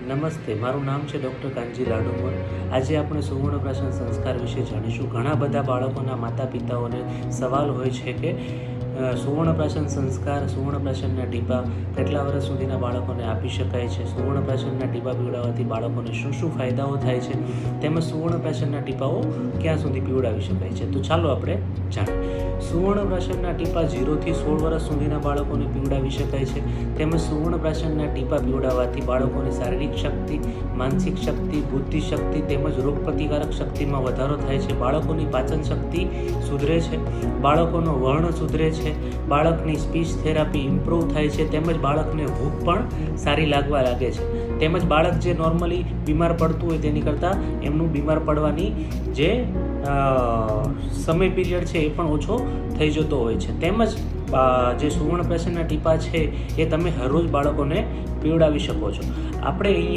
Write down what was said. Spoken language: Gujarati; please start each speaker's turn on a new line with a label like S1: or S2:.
S1: નમસ્તે, મારું નામ છે ડૉક્ટર કાનજી લાડુમલ. આજે આપણે સુવર્ણપ્રાશન સંસ્કાર વિશે જાણીશું. ઘણા બધા બાળકોના માતા પિતાઓને સવાલ હોય છે કે સુવર્ણપ્રાશન સંસ્કાર, સુવર્ણપ્રાશનના ટીપા કેટલા વર્ષ સુધીના બાળકોને આપી શકાય છે, સુવર્ણપ્રાશનના ટીપા પીવડાવવાથી બાળકોને શું શું ફાયદાઓ થાય છે, તેમજ સુવર્ણપ્રાશનના ટીપાઓ ક્યાં સુધી પીવડાવી શકાય છે. તો ચાલો આપણે જાણીએ. સુવર્ણપ્રાશનના ટીપા 0 થી 16 વર્ષ સુધીના બાળકોને પીવડાવી શકાય છે. તેમજ સુવર્ણપ્રાશનના ટીપા પીવડાવવાથી બાળકોની શારીરિક શક્તિ, માનસિક શક્તિ, બુદ્ધિ શક્તિ તેમજ રોગપ્રતિકારક શક્તિમાં વધારો થાય છે. બાળકોની પાચન શક્તિ સુધરે છે, બાળકોનો વર્ણ સુધરે છે, બાળકની સ્પીચ થેરાપી ઇમ્પ્રૂવ થાય છે, તેમજ બાળકને ભૂખ પણ સારી લાગવા લાગે છે. તેમજ બાળક જે નોર્મલી બીમાર પડતું હોય તેની કરતાં એમનું બીમાર પડવાની જે સમય પીરિયડ છે એ પણ ઓછો થઈ જતો હોય છે. તેમજ જે સુવર્ણપ્રાશનના ટીપા છે એ તમે હરરોજ બાળકોને પીવડાવી શકો છો. આપણે